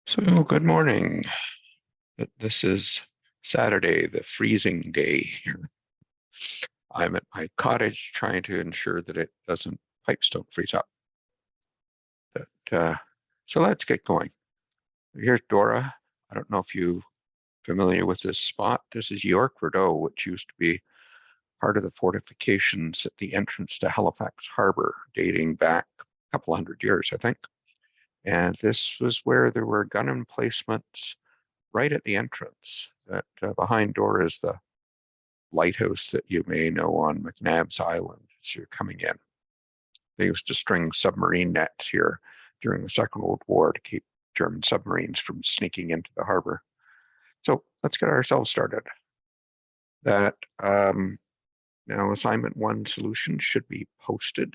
So, good morning. This is Saturday, the freezing day here. I'm at my cottage trying to ensure that pipes don't freeze up. But, so let's get going. Here's Dora. I don't know if you're familiar with this spot. This is York Rideau, which used to be part of the fortifications at the entrance to Halifax Harbor, dating back a couple hundred years, I think. And this was where there were gun emplacements right at the entrance. That behind door is the lighthouse that you may know on McNabb's Island as you're coming in. They used to string submarine nets here during the Second World War to keep German submarines from sneaking into the harbor. So let's get ourselves started. That now assignment one solution should be posted.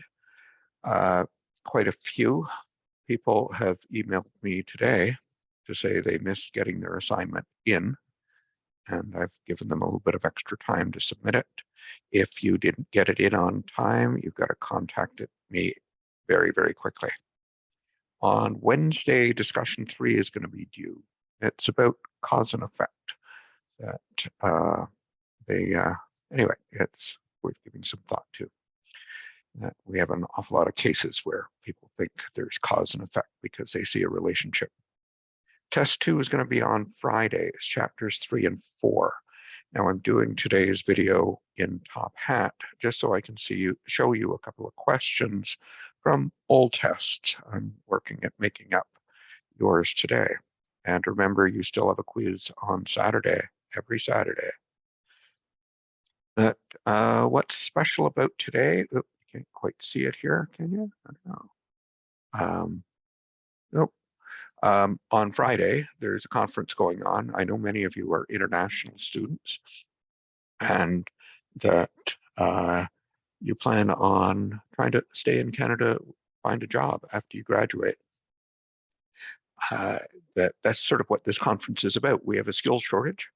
Quite a few people have emailed me today to say they missed getting their assignment in, and I've given them a little bit of extra time to submit it. If you didn't get it in on time, you've got to contact me very, very quickly. On Wednesday, discussion 3 is going to be due. It's about cause and effect. Anyway, it's worth giving some thought to. We have an awful lot of cases where people think there's cause and effect because they see a relationship. Test 2 is going to be on Fridays, chapters 3 and 4. Now I'm doing today's video in Top Hat just so I can show you a couple of questions from old tests. I'm working at making up yours today. And remember, you still have a quiz on Saturday, every Saturday. What's special about today? Oh, you can't quite see it here, can you? I don't know. Nope. On Friday, there's a conference going on. I know many of you are international students, and that you plan on trying to stay in Canada, find a job after you graduate. That's sort of what this conference is about. We have a skills shortage,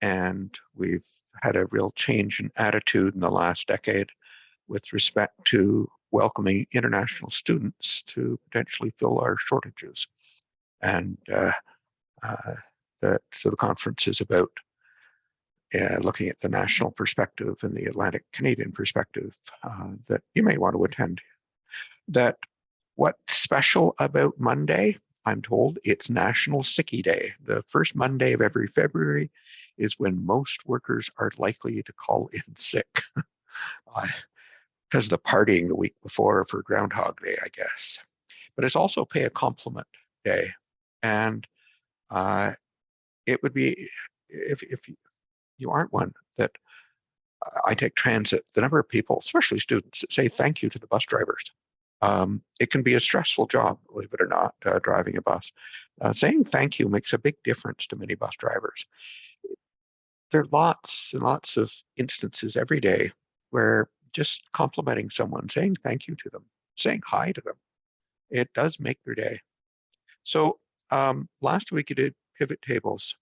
and we've had a real change in attitude in the last decade with respect to welcoming international students to potentially fill our shortages. And so the conference is about looking at the national perspective and the Atlantic Canadian perspective that you may want to attend. That what's special about Monday? I'm told it's National Sickie Day. The first Monday of every February is when most workers are likely to call in sick because of the partying the week before for Groundhog Day, I guess. But it's also Pay a Compliment Day. And it would be, if you aren't one, that I take transit, the number of people, especially students, that say thank you to the bus drivers. It can be a stressful job, believe it or not, driving a bus. Saying thank you makes a big difference to many bus drivers. There are lots and lots of instances every day where just complimenting someone, saying thank you to them, saying hi to them, it does make their day. So last week you did pivot tables.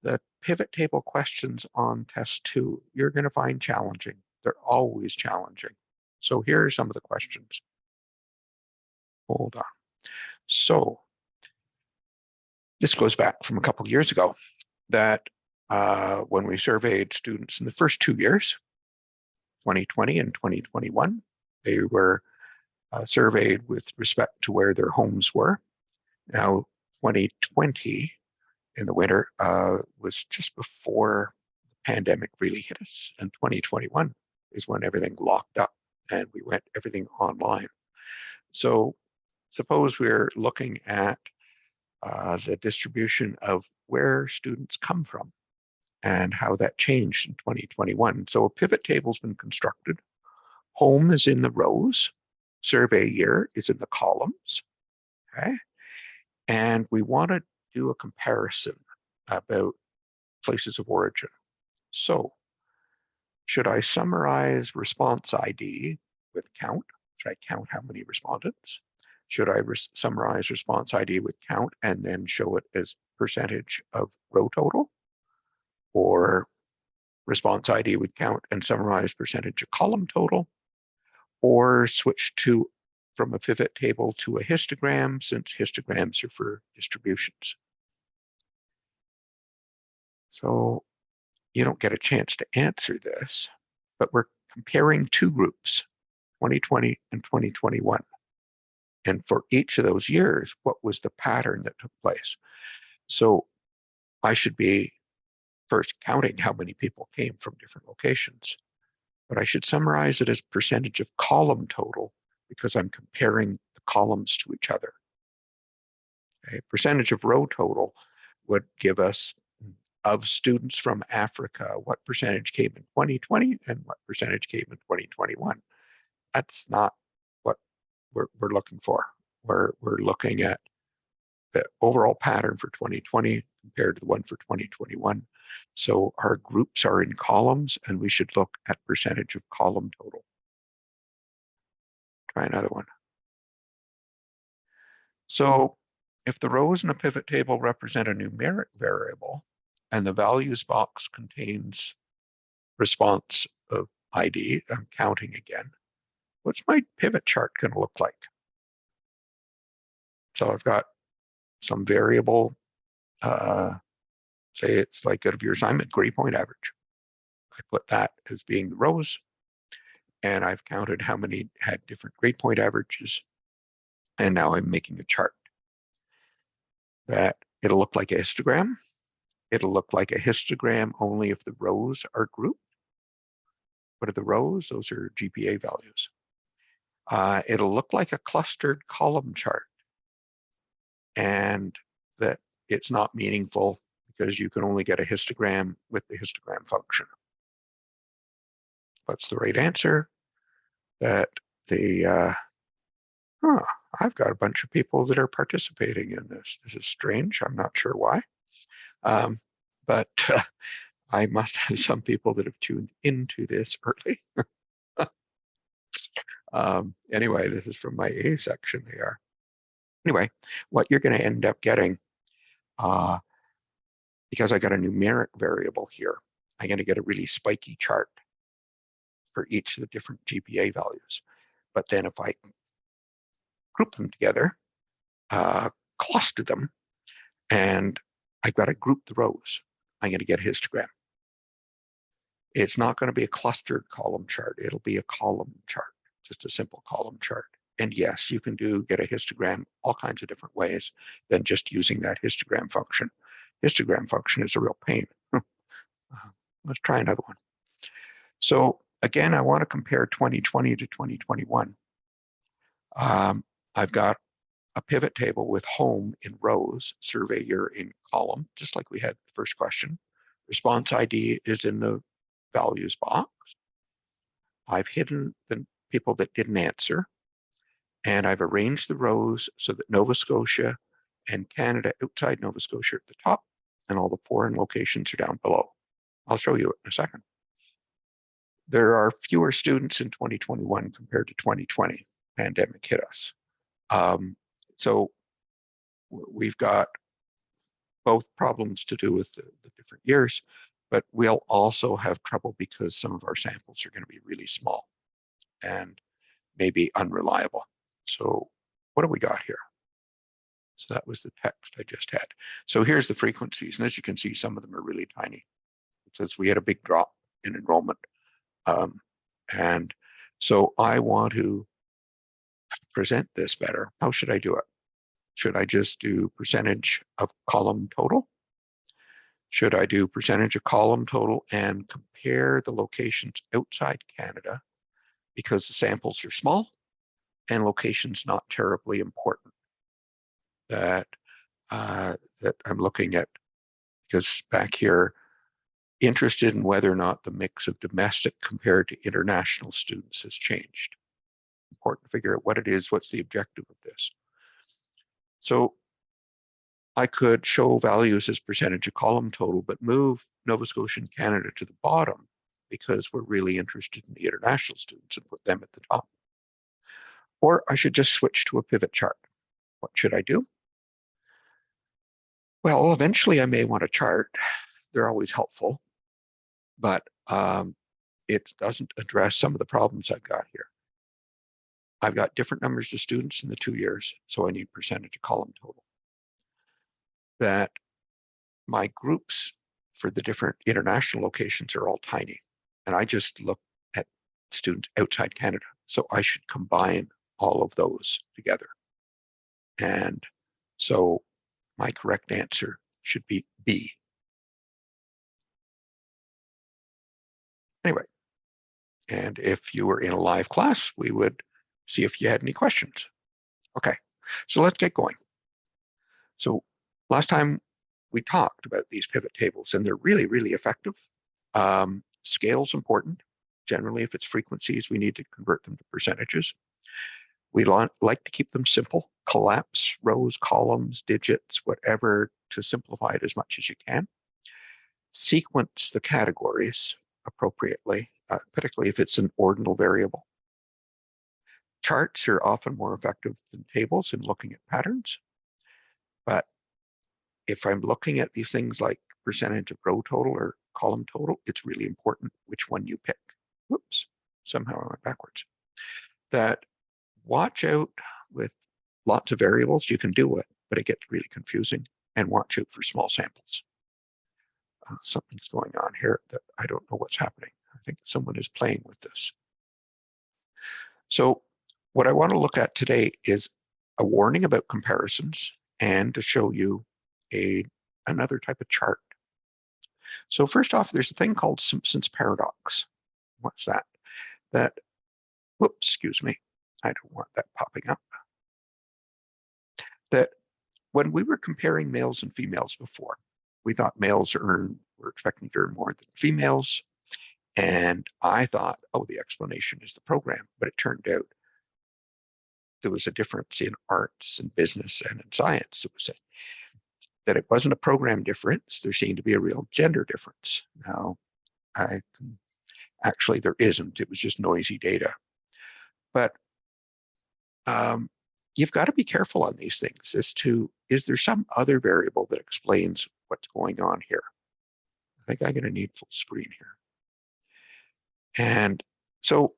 The pivot table questions on test 2, you're going to find challenging. They're always challenging. So here are some of the questions. Hold on. So this goes back from a couple of years ago, that when we surveyed students in the first 2 years, 2020 and 2021, they were surveyed with respect to where their homes were. Now, 2020 in the winter was just before the pandemic really hit us, and 2021 is when everything locked up and we went everything online. So suppose we're looking at the distribution of where students come from and how that changed in 2021. So a pivot table's been constructed. Home is in the rows. Survey year is in the columns. Okay. And we want to do a comparison about places of origin. So should I summarize response ID with count? Should I count how many respondents? Should I summarize response ID with count and then show it as percentage of row total? Or response ID with count and summarize percentage of column total? Or switch to from a pivot table to a histogram, since histograms are for distributions. So you don't get a chance to answer this, but we're comparing two groups, 2020 and 2021. And for each of those years, what was the pattern that took place? So I should be first counting how many people came from different locations, but I should summarize it as percentage of column total because I'm comparing the columns to each other. Okay? Percentage of row total would give us, of students from Africa, what percentage came in 2020 and what percentage came in 2021. That's not what we're looking for. We're looking at the overall pattern for 2020 compared to the one for 2021. So our groups are in columns, and we should look at percentage of column total. Try another one. So if the rows in a pivot table represent a numeric variable, and the values box contains response of ID, I'm counting again, what's my pivot chart going to look like? So I've got some variable, say it's like out of your assignment, grade point average. I put that as being the rows, and I've counted how many had different grade point averages, and now I'm making a chart. That it'll look like a histogram. It'll look like a histogram only if the rows are grouped. What are the rows? Those are GPA values. It'll look like a clustered column chart, and that it's not meaningful because you can only get a histogram with the histogram function. What's the right answer? That I've got a bunch of people that are participating in this. This is strange. I'm not sure why. But I must have some people that have tuned into this early. Anyway, this is from my A section there. Anyway, what you're going to end up getting, because I got a numeric variable here, I'm going to get a really spiky chart for each of the different GPA values. But then if I group them together, cluster them, and I've got to group the rows, I'm going to get a histogram. It's not going to be a clustered column chart. It'll be a column chart, just a simple column chart. And yes, you can get a histogram all kinds of different ways than just using that histogram function. Histogram function is a real pain. Let's try another one. So again, I want to compare 2020 to 2021. I've got a pivot table with home in rows, survey year in column, just like we had the first question. Response ID is in the values box. I've hidden the people that didn't answer, and I've arranged the rows so that Nova Scotia and Canada outside Nova Scotia are at the top, and all the foreign locations are down below. I'll show you it in a second. There are fewer students in 2021 compared to 2020. Pandemic hit us. So we've got both problems to do with the different years, but we'll also have trouble because some of our samples are going to be really small and maybe unreliable. So what do we got here? So that was the text I just had. So here's the frequencies, and as you can see, some of them are really tiny. It says we had a big drop in enrollment. And so I want to present this better. How should I do it? Should I just do percentage of column total? Should I do percentage of column total and compare the locations outside Canada because the samples are small and locations not terribly important that I'm looking at, because back here, interested in whether or not the mix of domestic compared to international students has changed. Important to figure out what it is, what's the objective of this. So I could show values as percentage of column total, but move Nova Scotia and Canada to the bottom because we're really interested in the international students and put them at the top. Or I should just switch to a pivot chart. What should I do? Well, eventually I may want a chart. They're always helpful, but it doesn't address some of the problems I've got here. I've got different numbers of students in the 2 years, so I need percentage of column total. That my groups for the different international locations are all tiny, and I just look at students outside Canada, so I should combine all of those together. And so my correct answer should be B. Anyway, and if you were in a live class, we would see if you had any questions. Okay, so let's get going. So last time we talked about these pivot tables, and they're really, really effective. Scale's important. Generally, if it's frequencies, we need to convert them to percentages. We like to keep them simple, collapse rows, columns, digits, whatever, to simplify it as much as you can. Sequence the categories appropriately, particularly if it's an ordinal variable. Charts are often more effective than tables in looking at patterns, but if I'm looking at these things like percentage of row total or column total, it's really important which one you pick. Whoops, somehow I went backwards. That watch out with lots of variables. You can do it, but it gets really confusing, and watch out for small samples. Something's going on here that I don't know what's happening. I think someone is playing with this. So what I want to look at today is a warning about comparisons and to show you another type of chart. So first off, there's a thing called Simpson's paradox. What's that? Whoops, excuse me. I don't want that popping up. That when we were comparing males and females before, we thought males were expecting to earn more than females. And I thought, oh, the explanation is the program. But it turned out there was a difference in arts and business and in science. It was that it wasn't a program difference. There seemed to be a real gender difference. Now, actually, there isn't. It was just noisy data. But you've got to be careful on these things as to, is there some other variable that explains what's going on here? I think I'm going to need full screen here. And so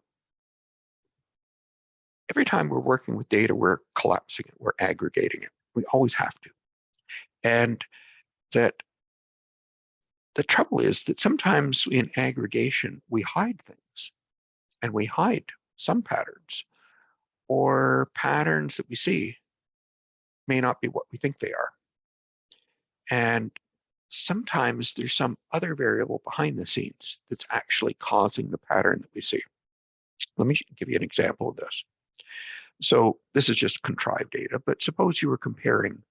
every time we're working with data, we're collapsing it, we're aggregating it. We always have to. And that the trouble is that sometimes in aggregation, we hide things, and we hide some patterns, or patterns that we see may not be what we think they are. And sometimes there's some other variable behind the scenes that's actually causing the pattern that we see. Let me give you an example of this. So this is just contrived data, but suppose you were comparing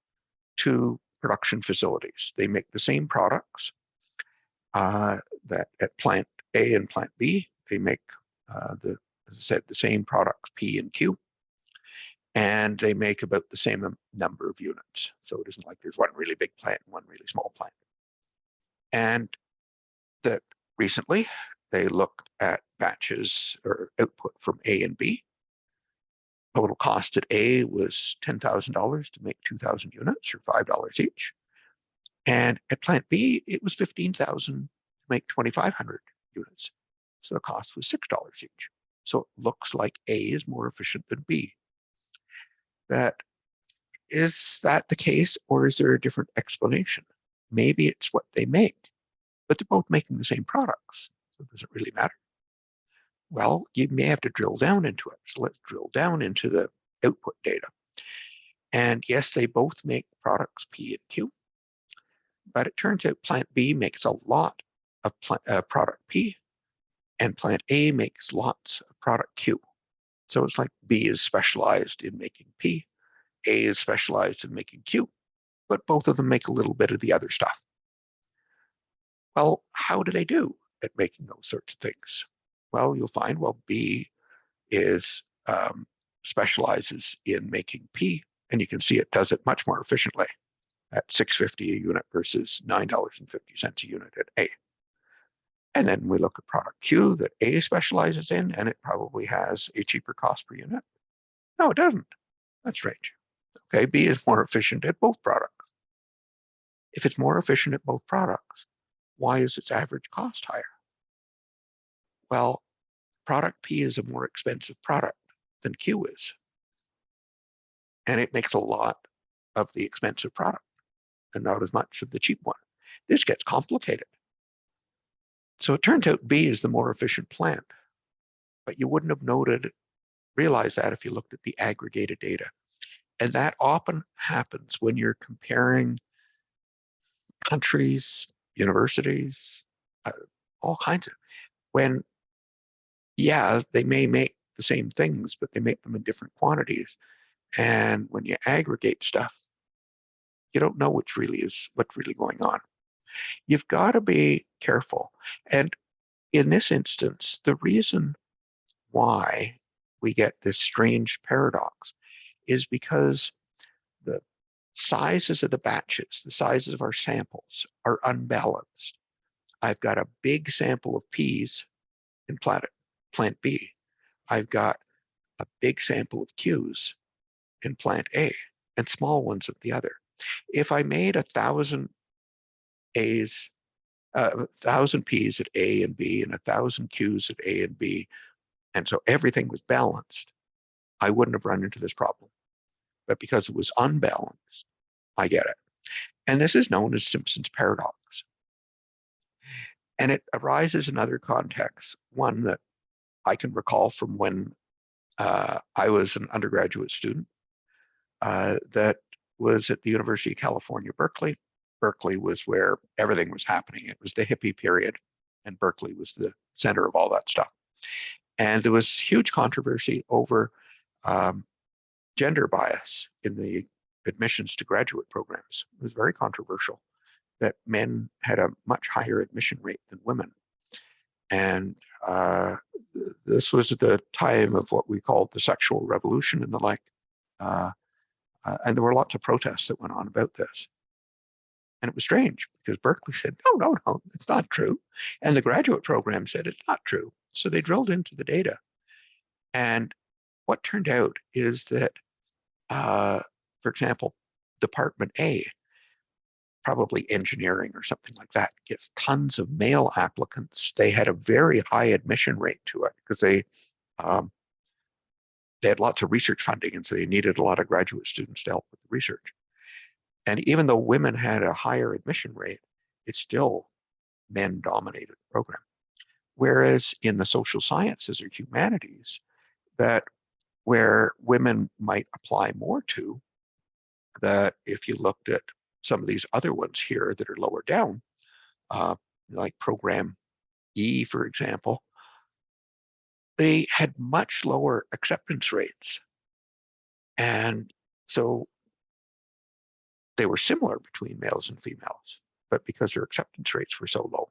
two production facilities. They make the same products that at plant A and plant B, they make, as I said, the same products P and Q, and they make about the same number of units. So it isn't like there's one really big plant and one really small plant. And that recently they looked at batches or output from A and B. Total cost at A was $10,000 to make 2,000 units, or $5 each. And at plant B, it was $15,000 to make 2,500 units. So the cost was $6 each. So it looks like A is more efficient than B. Is that the case, or is there a different explanation? Maybe it's what they make, but they're both making the same products. So does it really matter? Well, you may have to drill down into it. So let's drill down into the output data. And yes, they both make products P and Q, but it turns out plant B makes a lot of product P, and plant A makes lots of product Q. So it's like B is specialized in making P, A is specialized in making Q, but both of them make a little bit of the other stuff. Well, how do they do at making those sorts of things? Well, you'll find, well, B is specializes in making P, and you can see it does it much more efficiently at $6.50 a unit versus $9.50 a unit at A. And then we look at product Q that A specializes in, and it probably has a cheaper cost per unit. No, it doesn't. That's strange. Okay, B is more efficient at both products. If it's more efficient at both products, why is its average cost higher? Well, product P is a more expensive product than Q is. And it makes a lot of the expensive product and not as much of the cheap one. This gets complicated. So it turns out B is the more efficient plant, but you wouldn't have realized that if you looked at the aggregated data. And that often happens when you're comparing countries, universities, all kinds of, when, yeah, they may make the same things, but they make them in different quantities. And when you aggregate stuff, you don't know what's really going on. You've got to be careful. And in this instance, the reason why we get this strange paradox is because the sizes of the batches, the sizes of our samples are unbalanced. I've got a big sample of peas in plant B. I've got a big sample of Qs in plant A and small ones of the other. If I made 1,000 A's, 1,000 P's at A and B and 1,000 Qs at A and B, and so everything was balanced, I wouldn't have run into this problem. But because it was unbalanced, I get it. And this is known as Simpson's paradox. And it arises in other contexts, one that I can recall from when I was an undergraduate student that was at the University of California, Berkeley. Berkeley was where everything was happening. It was the hippie period, and Berkeley was the center of all that stuff. And there was huge controversy over gender bias in the admissions to graduate programs. It was very controversial that men had a much higher admission rate than women. And this was at the time of what we called the sexual revolution and the like. And there were lots of protests that went on about this. And it was strange because Berkeley said, no, it's not true. And the graduate program said it's not true. So they drilled into the data. And what turned out is that, for example, Department A, probably engineering or something like that, gets tons of male applicants. They had a very high admission rate to it because they had lots of research funding, and so they needed a lot of graduate students to help with the research. And even though women had a higher admission rate, it's still men dominated the program. Whereas in the social sciences or humanities, that where women might apply more to, that if you looked at some of these other ones here that are lower down, like program E, for example, they had much lower acceptance rates. And so they were similar between males and females, but because their acceptance rates were so low,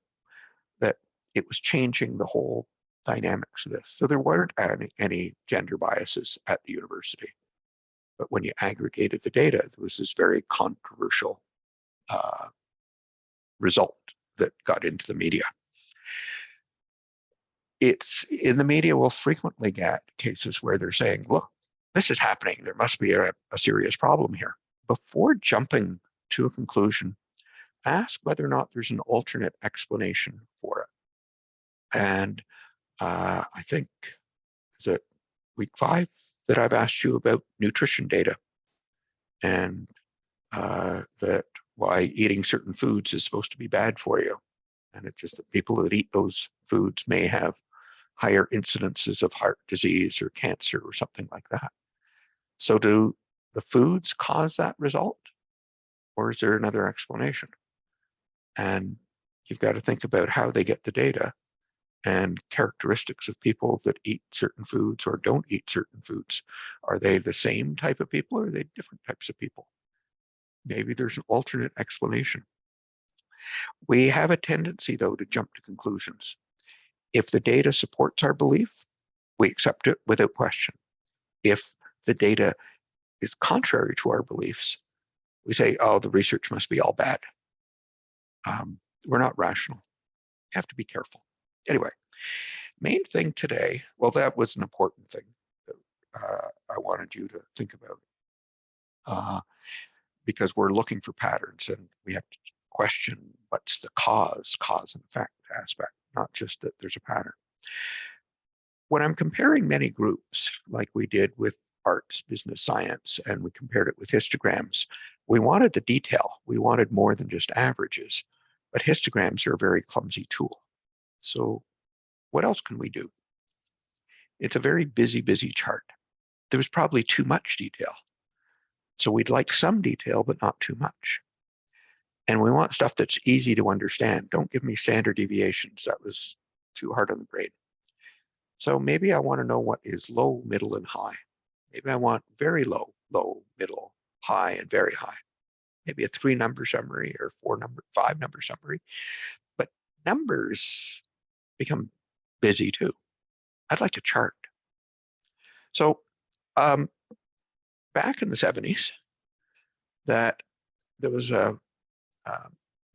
that it was changing the whole dynamics of this. So there weren't any gender biases at the university. But when you aggregated the data, there was this very controversial result that got into the media. It's in the media, we'll frequently get cases where they're saying, look, this is happening. There must be a serious problem here. Before jumping to a conclusion, ask whether or not there's an alternate explanation for it. And I think, is it week 5 that I've asked you about nutrition data and that why eating certain foods is supposed to be bad for you. And it's just that people that eat those foods may have higher incidences of heart disease or cancer or something like that. So do the foods cause that result? Or is there another explanation? And you've got to think about how they get the data and characteristics of people that eat certain foods or don't eat certain foods. Are they the same type of people or are they different types of people? Maybe there's an alternate explanation. We have a tendency, though, to jump to conclusions. If the data supports our belief, we accept it without question. If the data is contrary to our beliefs, we say, oh, the research must be all bad. We're not rational. You have to be careful. Anyway, main thing today, well, that was an important thing that I wanted you to think about because we're looking for patterns and we have to question what's the cause and effect aspect, not just that there's a pattern. when I'm comparing many groups, like we did with arts, business, science, and we compared it with histograms, we wanted the detail. We wanted more than just averages, but histograms are a very clumsy tool. So what else can we do? It's a very busy chart. There was probably too much detail. So we'd like some detail, but not too much. And we want stuff that's easy to understand. Don't give me standard deviations. That was too hard on the brain. So maybe I want to know what is low, middle, and high. Maybe I want very low, low, middle, high, and very high. Maybe a 3-number summary or 5-number summary. But numbers become busy too. I'd like a chart. So back in the 70s, that there was a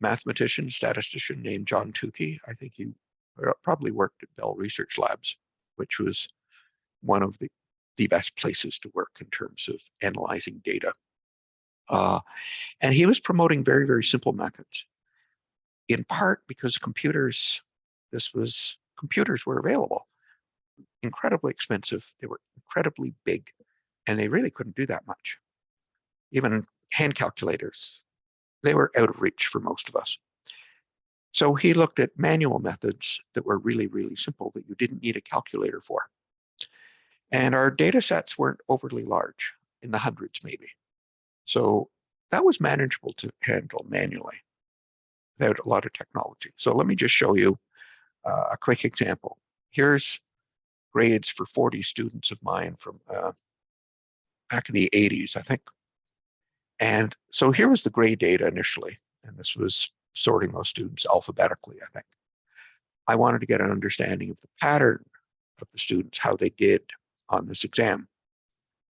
mathematician, statistician named John Tukey. I think he probably worked at Bell Research Labs, which was one of the best places to work in terms of analyzing data. And he was promoting very simple methods, in part because computers were available, incredibly expensive. They were incredibly big, and they really couldn't do that much. Even hand calculators, they were out of reach for most of us. So he looked at manual methods that were really simple, that you didn't need a calculator for. And our data sets weren't overly large, in the hundreds maybe. So that was manageable to handle manually without a lot of technology. So let me just show you a quick example. Here's grades for 40 students of mine from back in the 80s, I think. And so here was the grade data initially, and this was sorting those students alphabetically, I think. I wanted to get an understanding of the pattern of the students, how they did on this exam.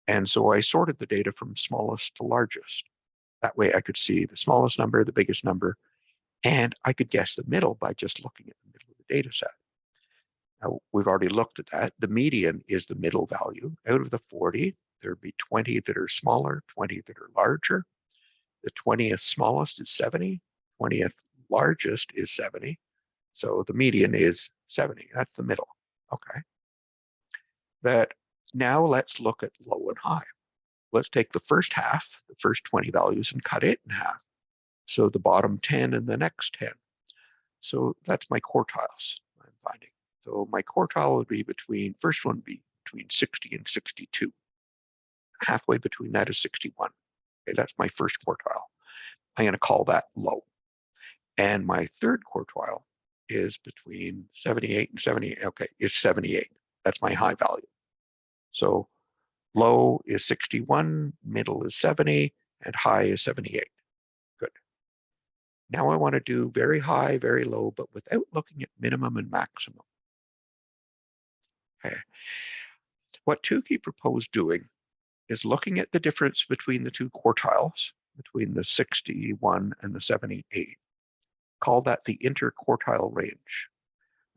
And so I sorted the data from smallest to largest. That way I could see the smallest number, the biggest number, and I could guess the middle by just looking at the middle of the data set. Now, we've already looked at that. The median is the middle value. Out of the 40, there would be 20 that are smaller, 20 that are larger. The 20th smallest is 70, 20th largest is 70. So the median is 70. That's the middle. Okay. That now let's look at low and high. Let's take the first half, the first 20 values, and cut it in half. So the bottom 10 and the next 10. So that's my quartiles I'm finding. So my quartile would be first one would be between 60 and 62. Halfway between that is 61. Okay, that's my first quartile. I'm going to call that low. And my third quartile is between 78 and 78. Okay, is 78. That's my high value. So low is 61, middle is 70, and high is 78. Good. Now I want to do very high, very low, but without looking at minimum and maximum. Okay. What Tukey proposed doing is looking at the difference between the two quartiles, between the 61 and the 78. Call that the interquartile range.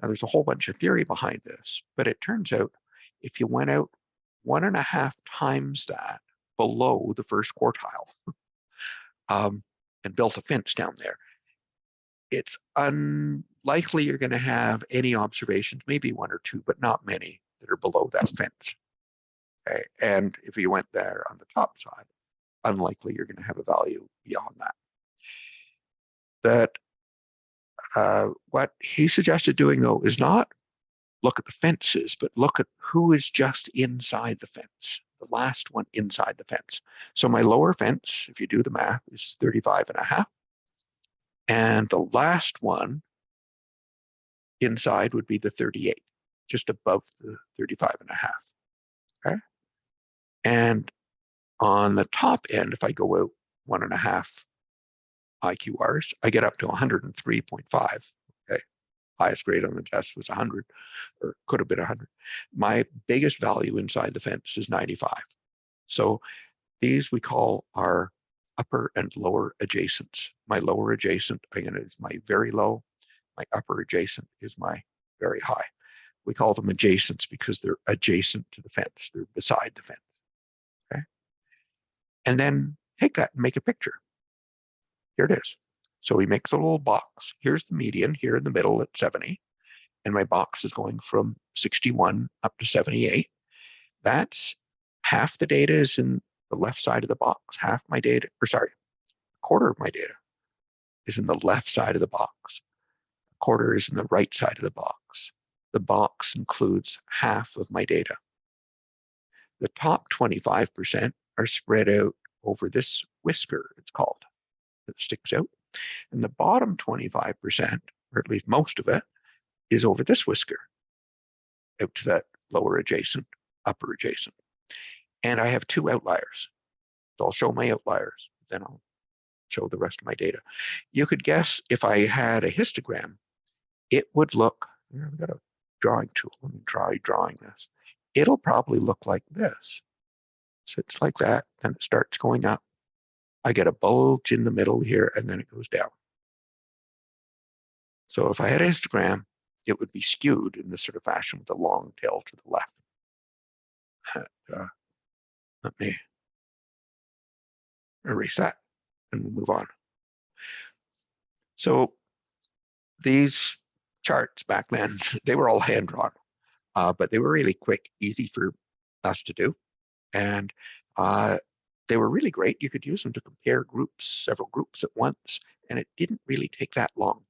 Now there's a whole bunch of theory behind this, but it turns out if you went out 1.5 times that below the first quartile and built a fence down there, it's unlikely you're going to have any observations, maybe 1 or 2, but not many that are below that fence. Okay. And if you went there on the top side, unlikely you're going to have a value beyond that. What he suggested doing, though, is not look at the fences, but look at who is just inside the fence, the last one inside the fence. So my lower fence, if you do the math, is 35.5. And the last one inside would be the 38, just above the 35.5. Okay. And on the top end, if I go out 1.5 IQRs, I get up to 103.5. Okay. Highest grade on the test was 100, or could have been 100. My biggest value inside the fence is 95. So these we call our upper and lower adjacents. My lower adjacent, again, is my very low. My upper adjacent is my very high. We call them adjacents because they're adjacent to the fence. They're beside the fence. Okay. And then take that and make a picture. Here it is. So we make the little box. Here's the median here in the middle at 70. and my box is going from 61 up to 78. That's half the data is in the left side of the box, half my data, or sorry, a quarter of my data is in the left side of the box. A quarter is in the right side of the box. The box includes half of my data. The top 25% are spread out over this whisker, it's called, that sticks out. And the bottom 25%, or at least most of it, is over this whisker, out to that lower adjacent, upper adjacent. And I have two outliers. So I'll show my outliers, then I'll show the rest of my data. You could guess if I had a histogram, it would look, I've got a drawing tool, let me try drawing this. It'll probably look like this. So it's like that, then it starts going up. I get a bulge in the middle here, and then it goes down. So if I had a histogram, it would be skewed in this sort of fashion with a long tail to the left. Let me erase that and we'll move on. So these charts back then, they were all hand-drawn, but they were really quick, easy for us to do. And they were really great. You could use them to compare groups, several groups at once, and it didn't really take that long.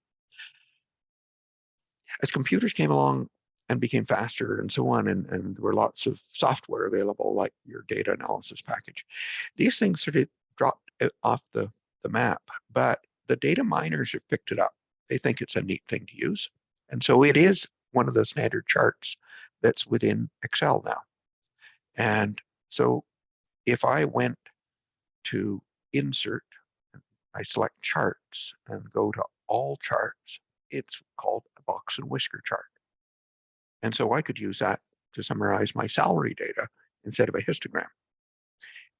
As computers came along and became faster and so on, and there were lots of software available, like your data analysis package, these things sort of dropped off the map, but the data miners have picked it up. They think it's a neat thing to use. And so it is one of the standard charts that's within Excel now. And so if I went to Insert, I select Charts and go to All Charts, it's called a box and whisker chart. And so I could use that to summarize my salary data instead of a histogram.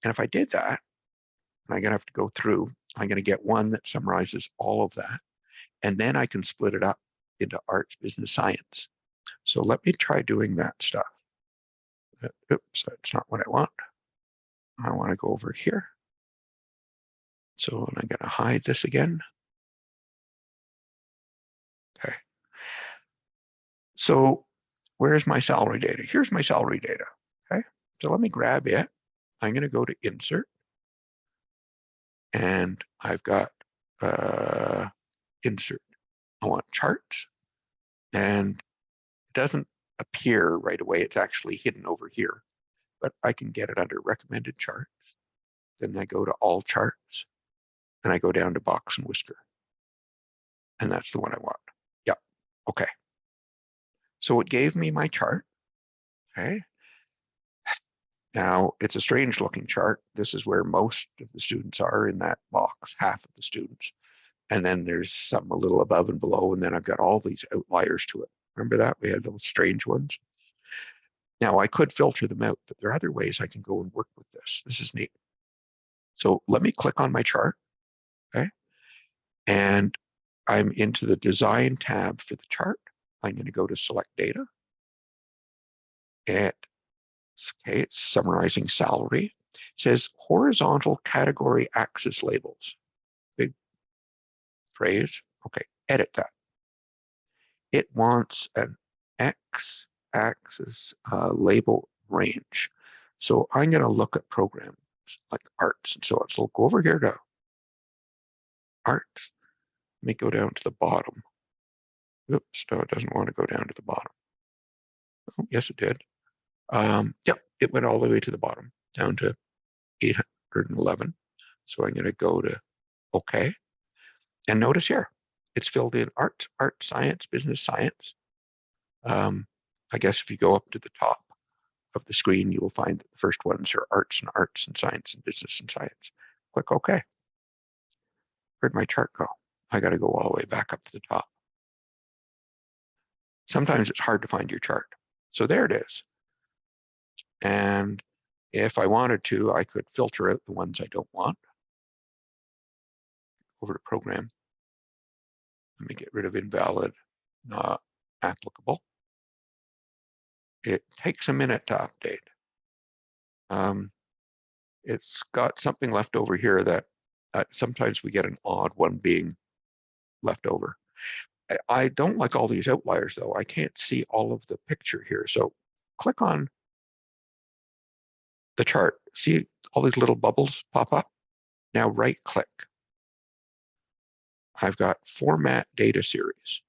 And if I did that, and I'm going to have to go through, I'm going to get one that summarizes all of that. And then I can split it up into arts, business, science. So let me try doing that stuff. Oops, that's not what I want. I want to go over here. So I'm going to hide this again. Okay. So where's my salary data? Here's my salary data. Okay. So let me grab it. I'm going to go to Insert. And I've got Insert. I want Charts. And it doesn't appear right away. It's actually hidden over here. But I can get it under Recommended Charts. Then I go to All Charts. And I go down to Box and Whisker. And that's the one I want. Yeah. Okay. So it gave me my chart. Okay. Now, it's a strange looking chart. This is where most of the students are in that box, half of the students. And then there's some a little above and below, and then I've got all these outliers to it. Remember that? We had those strange ones. Now, I could filter them out, but there are other ways I can go and work with this. This is neat. So let me click on my chart, okay? And I'm into the Design tab for the chart. I'm going to go to Select Data. Okay, it's summarizing salary. It says horizontal category axis labels. Big phrase. Okay, edit that. It wants an x-axis label range. So I'm going to look at programs like arts and so on. So we'll go over here to arts. Let me go down to the bottom. Oops, no, it doesn't want to go down to the bottom. Oh, yes, it did. Yep, it went all the way to the bottom, down to 811. So I'm going to go to OK. And notice here, it's filled in art, science, business, science. I guess if you go up to the top of the screen, you will find that the first ones are arts and science and business and science. Click OK. Where'd my chart go? I got to go all the way back up to the top. Sometimes it's hard to find your chart. So there it is. And if I wanted to, I could filter out the ones I don't want. Over to Program. Let me get rid of invalid, not applicable. It takes a minute to update. It's got something left over here that sometimes we get an odd one being left over. I don't like all these outliers though. I can't see all of the picture here. So click on the chart. See all these little bubbles pop up? Now right click. I've got format data series.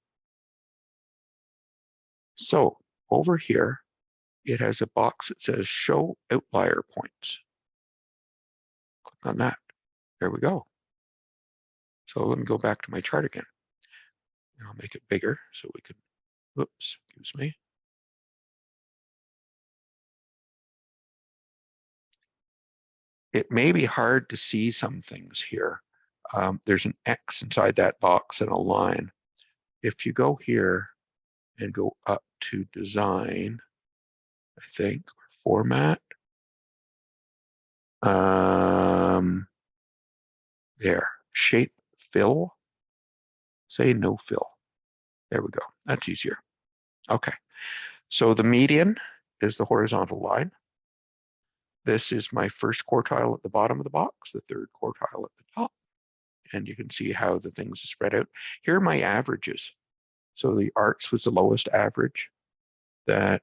So over here, it has a box that says show outlier points. Click on that. There we go. So let me go back to my chart again. I'll make it bigger so we can, whoops, excuse me. It may be hard to see some things here. There's an X inside that box and a line. If you go here and go up to design, I think, or format, there, shape fill, say no fill. There we go. That's easier. Okay. So the median is the horizontal line. This is my first quartile at the bottom of the box, the third quartile at the top. And you can see how the things are spread out. Here are my averages. So the arts was the lowest average, that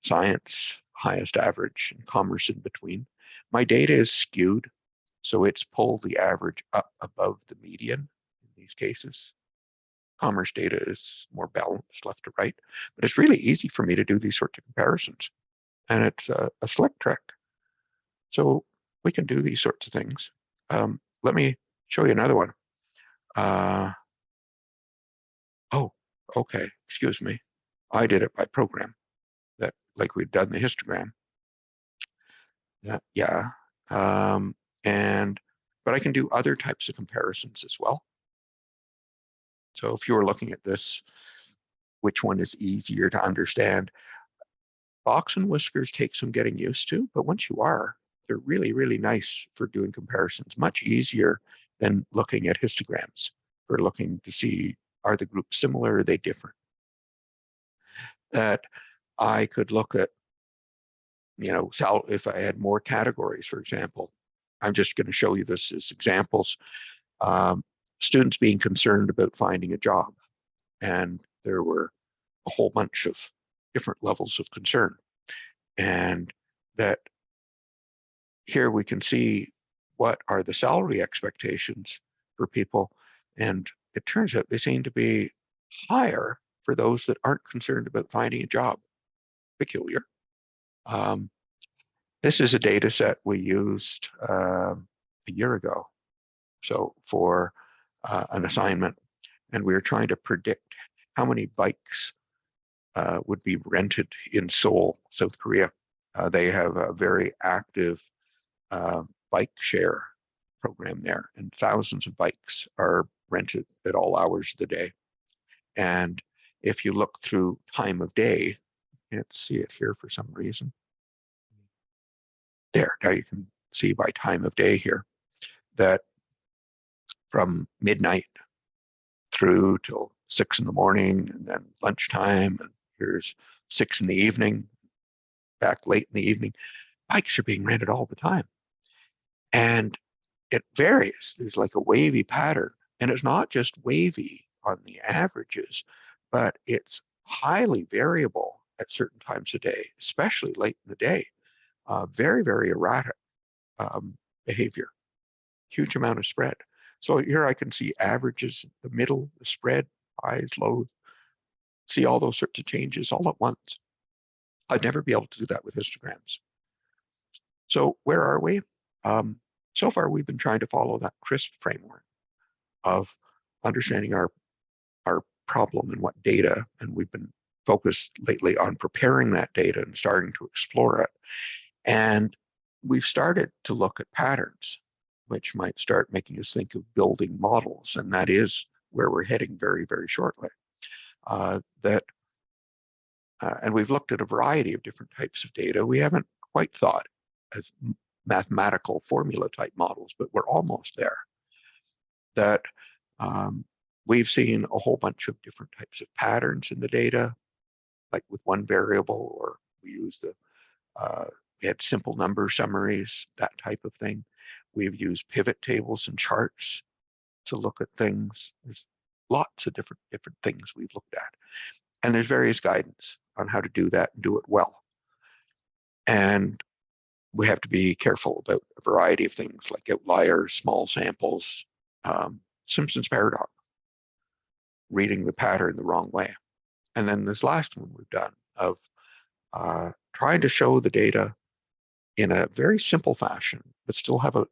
science highest average, and commerce in between. My data is skewed, so it's pulled the average up above the median in these cases. Commerce data is more balanced left to right, but it's really easy for me to do these sorts of comparisons. And it's a slick trick. So we can do these sorts of things. Let me show you another one. Oh, okay, excuse me. I did it by program, that like we've done the histogram. Yeah. But I can do other types of comparisons as well. So if you were looking at this, which one is easier to understand? Box and whiskers take some getting used to, but once you are, they're really, really nice for doing comparisons, much easier than looking at histograms, for looking to see, are the groups similar, or are they different? That I could look at, if I had more categories, for example. I'm just going to show you this as examples. Students being concerned about finding a job, and there were a whole bunch of different levels of concern. And that here we can see what are the salary expectations for people. And it turns out they seem to be higher for those that aren't concerned about finding a job. Peculiar. This is a data set we used a year ago, so for an assignment, and we were trying to predict how many bikes would be rented in Seoul, South Korea. They have a very active bike share program there, and thousands of bikes are rented at all hours of the day. And if you look through time of day, you can't see it here for some reason. There, now you can see by time of day here that from midnight through till 6 in the morning, and then lunchtime, and here's 6 in the evening, back late in the evening, bikes are being rented all the time. And it varies. There's like a wavy pattern. And it's not just wavy on the averages, but it's highly variable at certain times of day, especially late in the day. Very, very erratic behavior, huge amount of spread. So here I can see averages, the middle, the spread, highs, lows, see all those sorts of changes all at once. I'd never be able to do that with histograms. So where are we? So far, we've been trying to follow that CRISP framework of understanding our problem and what data, and we've been focused lately on preparing that data and starting to explore it. And we've started to look at patterns, which might start making us think of building models, and that is where we're heading very, very shortly. And we've looked at a variety of different types of data. We haven't quite thought as mathematical formula type models, but we're almost there. That we've seen a whole bunch of different types of patterns in the data, like with one variable, or we use we had simple number summaries, that type of thing. We've used pivot tables and charts to look at things. There's lots of different things we've looked at. And there's various guidance on how to do that and do it well. And we have to be careful about a variety of things like outliers, small samples, Simpson's paradox, reading the pattern the wrong way. And then this last one we've done of trying to show the data in a very simple fashion, but still have a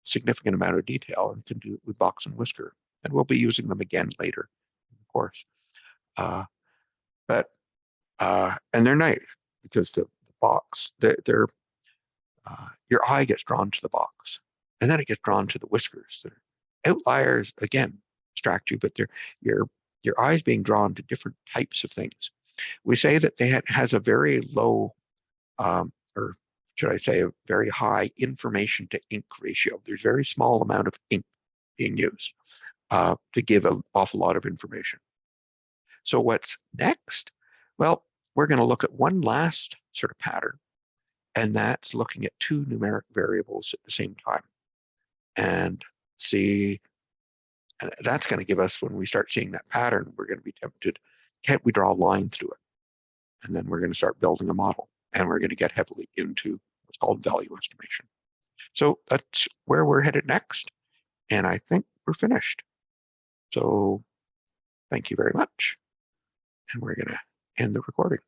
significant amount of detail, and can do it with box and whisker. And we'll be using them again later in the course. And they're nice because the box, they're your eye gets drawn to the box, and then it gets drawn to the whiskers. The outliers again distract you, but your eyes being drawn to different types of things. We say that they has a very low, or should I say, a very high information to ink ratio. There's very small amount of ink being used to give an awful lot of information. So what's next? Well, we're going to look at one last sort of pattern, and that's looking at two numeric variables at the same time and see, and that's going to give us, when we start seeing that pattern, we're going to be tempted, can't we draw a line through it? And then we're going to start building a model, and we're going to get heavily into what's called value estimation. So that's where we're headed next. And I think we're finished. So thank you very much. And we're going to end the recording.